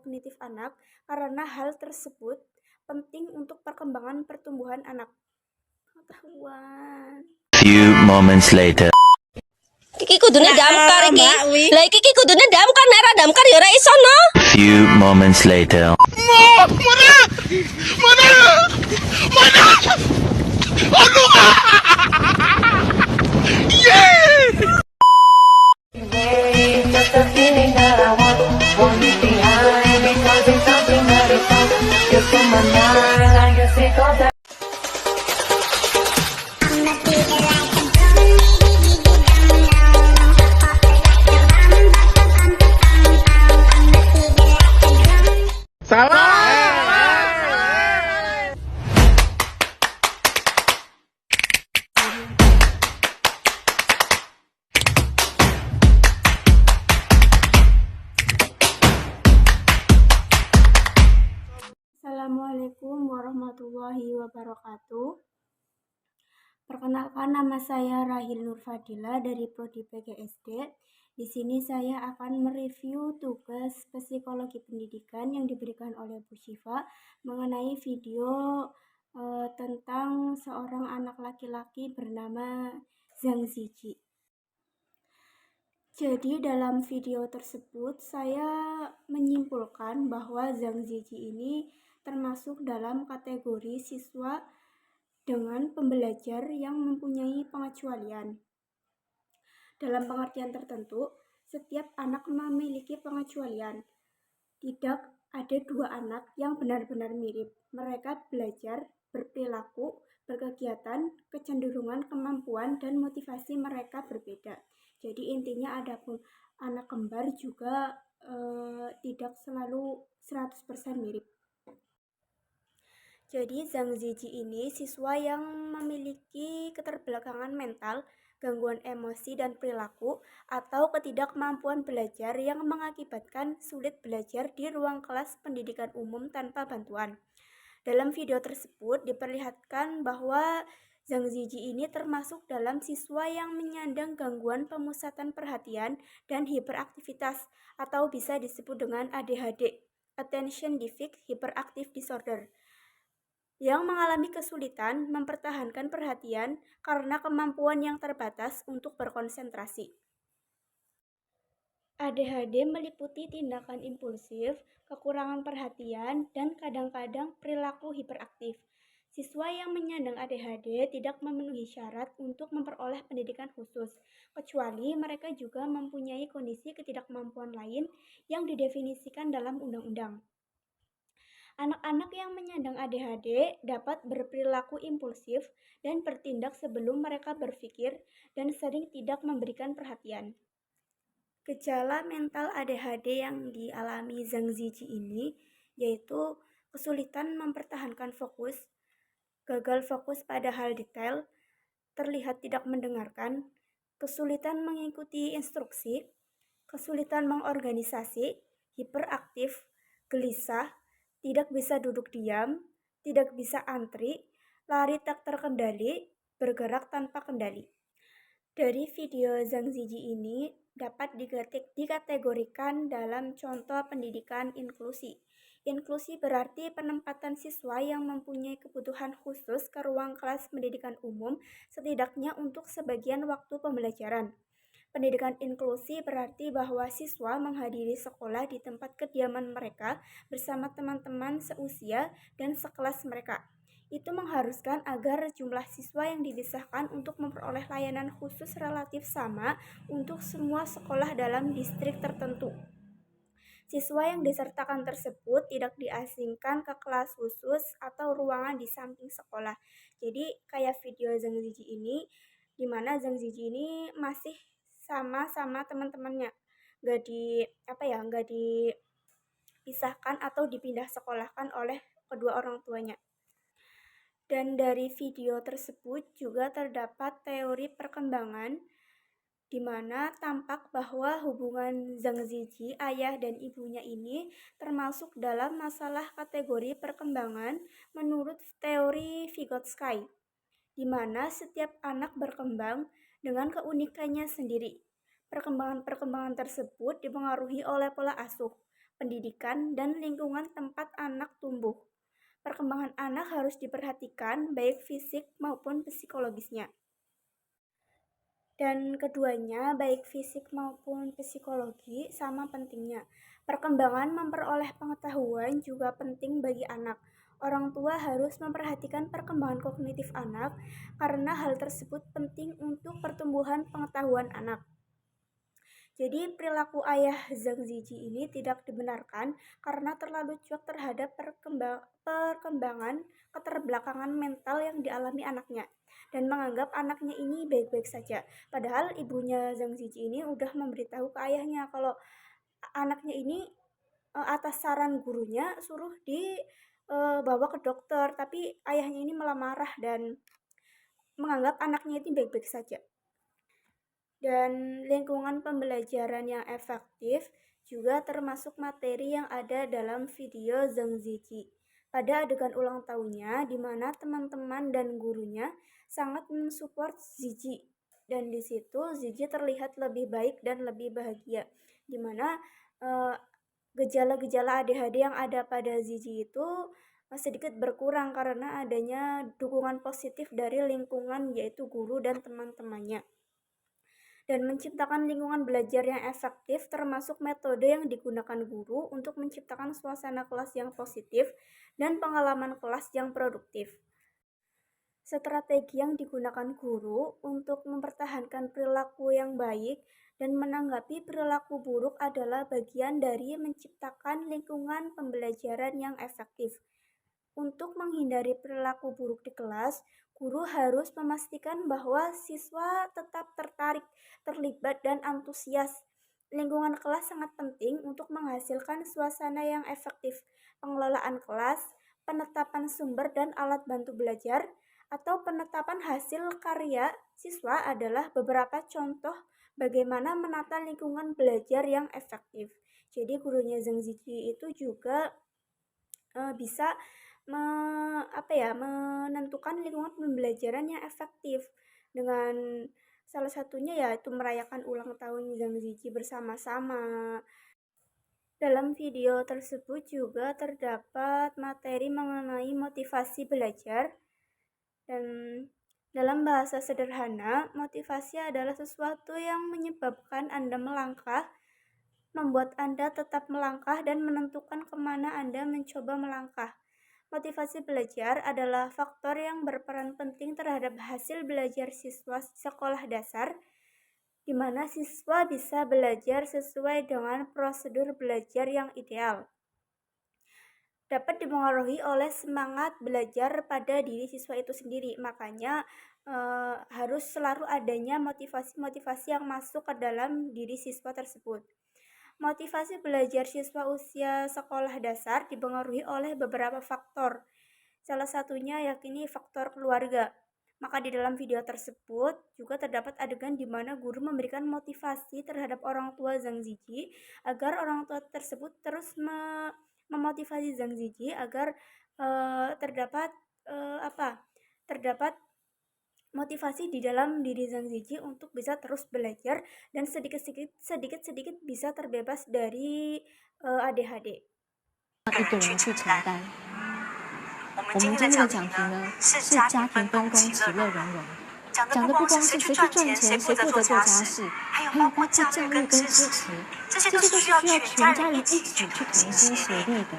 kognitif anak karena hal tersebut penting untuk perkembangan pertumbuhan anak. Pengetahuan. Few moments later. Iki kudune damkar iki. Lah iki kudune damkar, nek ora damkar ya ora iso no. Few moments later. Assalamualaikum warahmatullahi wabarakatuh. Perkenalkan, nama saya Rahil Nurfadila dari Prodi PGSD. Di sini saya akan mereview tugas psikologi pendidikan yang diberikan oleh Bu Syifa mengenai video tentang seorang anak laki-laki bernama Zhang Zijie. Jadi dalam video tersebut saya menyimpulkan bahwa Zhang Zijie ini termasuk dalam kategori siswa dengan pembelajar yang mempunyai pengecualian. Dalam pengertian tertentu, setiap anak memiliki pengecualian. Tidak ada dua anak yang benar-benar mirip. Mereka belajar, berperilaku, berkegiatan, kecenderungan, kemampuan, dan motivasi mereka berbeda. Jadi intinya adapun anak kembar juga tidak selalu 100% mirip. Jadi Zhang Zijie ini siswa yang memiliki keterbelakangan mental, gangguan emosi dan perilaku, atau ketidakmampuan belajar yang mengakibatkan sulit belajar di ruang kelas pendidikan umum tanpa bantuan. Dalam video tersebut diperlihatkan bahwa Zhang Zijie ini termasuk dalam siswa yang menyandang gangguan pemusatan perhatian dan hiperaktivitas, atau bisa disebut dengan ADHD, Attention Deficit Hyperactive Disorder, yang mengalami kesulitan mempertahankan perhatian karena kemampuan yang terbatas untuk berkonsentrasi. ADHD meliputi tindakan impulsif, kekurangan perhatian, dan kadang-kadang perilaku hiperaktif. Siswa yang menyandang ADHD tidak memenuhi syarat untuk memperoleh pendidikan khusus, kecuali mereka juga mempunyai kondisi ketidakmampuan lain yang didefinisikan dalam undang-undang. Anak-anak yang menyandang ADHD dapat berperilaku impulsif dan bertindak sebelum mereka berpikir dan sering tidak memberikan perhatian. Gejala mental ADHD yang dialami Zhang Zijie ini yaitu kesulitan mempertahankan fokus, gagal fokus pada hal detail, terlihat tidak mendengarkan, kesulitan mengikuti instruksi, kesulitan mengorganisasi, hiperaktif, gelisah, tidak bisa duduk diam, tidak bisa antri, lari tak terkendali, bergerak tanpa kendali. Dari video Zhang Zijie ini dapat dikategorikan dalam contoh pendidikan inklusi. Inklusi berarti penempatan siswa yang mempunyai kebutuhan khusus ke ruang kelas pendidikan umum setidaknya untuk sebagian waktu pembelajaran. Pendidikan inklusi berarti bahwa siswa menghadiri sekolah di tempat kediaman mereka bersama teman-teman seusia dan sekelas mereka. Itu mengharuskan agar jumlah siswa yang dipisahkan untuk memperoleh layanan khusus relatif sama untuk semua sekolah dalam distrik tertentu. Siswa yang disertakan tersebut tidak diasingkan ke kelas khusus atau ruangan di samping sekolah. Jadi kayak video Zhang Zijie ini, di mana Zhang Zijie ini masih sama teman-temannya, nggak dipisahkan atau dipindah sekolahkan oleh kedua orang tuanya. Dan dari video tersebut juga terdapat teori perkembangan di mana tampak bahwa hubungan Zhang Zijie, ayah dan ibunya ini termasuk dalam masalah kategori perkembangan menurut teori Vygotsky, di mana setiap anak berkembang dengan keunikannya sendiri. Perkembangan tersebut dipengaruhi oleh pola asuh, pendidikan, dan lingkungan tempat anak tumbuh. Perkembangan anak harus diperhatikan baik fisik maupun psikologisnya. Dan keduanya, baik fisik maupun psikologi, sama pentingnya. Perkembangan memperoleh pengetahuan juga penting bagi anak. Orang tua harus memperhatikan perkembangan kognitif anak karena hal tersebut penting untuk pertumbuhan pengetahuan anak. Jadi perilaku ayah Zhang Ziyi ini tidak dibenarkan karena terlalu cuek terhadap perkembangan keterbelakangan mental yang dialami anaknya dan menganggap anaknya ini baik-baik saja. Padahal ibunya Zhang Ziyi ini udah memberitahu ke ayahnya kalau anaknya ini atas saran gurunya suruh dibawa ke dokter, tapi ayahnya ini malah marah dan menganggap anaknya itu baik-baik saja. Dan lingkungan pembelajaran yang efektif juga termasuk materi yang ada dalam video Zhang Ziyi. Pada adegan ulang tahunnya, di mana teman-teman dan gurunya sangat mensupport Ziyi. Dan di situ Ziyi terlihat lebih baik dan lebih bahagia. Di mana gejala-gejala ADHD yang ada pada Ziyi itu sedikit berkurang karena adanya dukungan positif dari lingkungan yaitu guru dan teman-temannya. Dan menciptakan lingkungan belajar yang efektif termasuk metode yang digunakan guru untuk menciptakan suasana kelas yang positif dan pengalaman kelas yang produktif. Strategi yang digunakan guru untuk mempertahankan perilaku yang baik dan menanggapi perilaku buruk adalah bagian dari menciptakan lingkungan pembelajaran yang efektif. Untuk menghindari perilaku buruk di kelas, guru harus memastikan bahwa siswa tetap tertarik, terlibat, dan antusias. Lingkungan kelas sangat penting untuk menghasilkan suasana yang efektif. Pengelolaan kelas, penetapan sumber dan alat bantu belajar, atau penetapan hasil karya siswa adalah beberapa contoh bagaimana menata lingkungan belajar yang efektif. Jadi gurunya Zhang Ziyi itu juga bisa menentukan lingkungan pembelajaran yang efektif dengan salah satunya yaitu merayakan ulang tahun Zhang Ziyi bersama-sama. Dalam video tersebut juga terdapat materi mengenai motivasi belajar. Dan dalam bahasa sederhana, motivasi adalah sesuatu yang menyebabkan Anda melangkah, membuat Anda tetap melangkah dan menentukan kemana Anda mencoba melangkah. Motivasi belajar adalah faktor yang berperan penting terhadap hasil belajar siswa sekolah dasar, di mana siswa bisa belajar sesuai dengan prosedur belajar yang ideal. Dapat dipengaruhi oleh semangat belajar pada diri siswa itu sendiri. Makanya harus selalu adanya motivasi-motivasi yang masuk ke dalam diri siswa tersebut. Motivasi belajar siswa usia sekolah dasar dipengaruhi oleh beberapa faktor. Salah satunya yakni faktor keluarga. Maka di dalam video tersebut juga terdapat adegan di mana guru memberikan motivasi terhadap orang tua Zhang Ziyi agar orang tua tersebut terus memotivasi Zhang Ziyi agar terdapat motivasi di dalam diri Zhang Ziyi untuk bisa terus belajar dan sedikit bisa terbebas dari ADHD. 一个人去承担。我们今天的讲题呢是家庭分工，其乐融融。讲的不光是谁去赚钱，谁负责做家事，还有包括教育跟支持，这些都是需要全家人一起去同心协力的。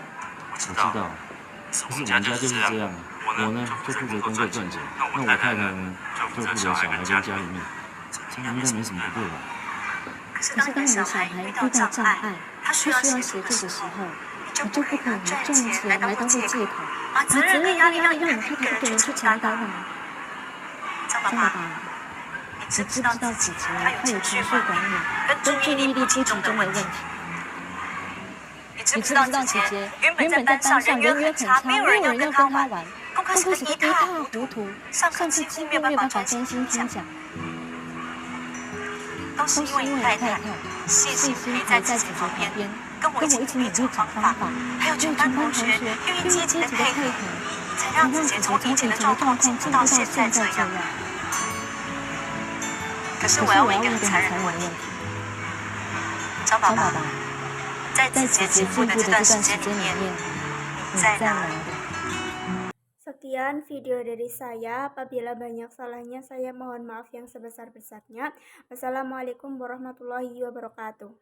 我知道，可是我们家就是这样，我呢就负责工作赚钱，那我太太呢就负责小孩跟家里面，这样应该没什么不对吧？可是当你的小孩遇到障碍，他需要协助的时候，你就不可能赚钱来当做借口，把责任跟压力让你太太一个人去承担了。张爸爸，你知不知道姐姐她有情绪管理跟注意力不集中的问题？你知不知道姐姐原本在班上人缘很差，没有人要跟她玩，功课写得一塌糊涂，上课几乎没有办法专心听讲，都是因为你太太细心陪在姐姐旁边，跟我一起努力找方法，还有全班同学愿意积极的配合，才让姐姐从以前的状况进步到现在这样。可是我要问一个很残忍的问题，张爸爸，在自己进步的这段时间里面，你在哪里？ Sekian video dari saya. Apabila banyak salahnya, saya mohon maaf yang sebesar-besarnya. Wassalamualaikum warahmatullahi wabarakatuh.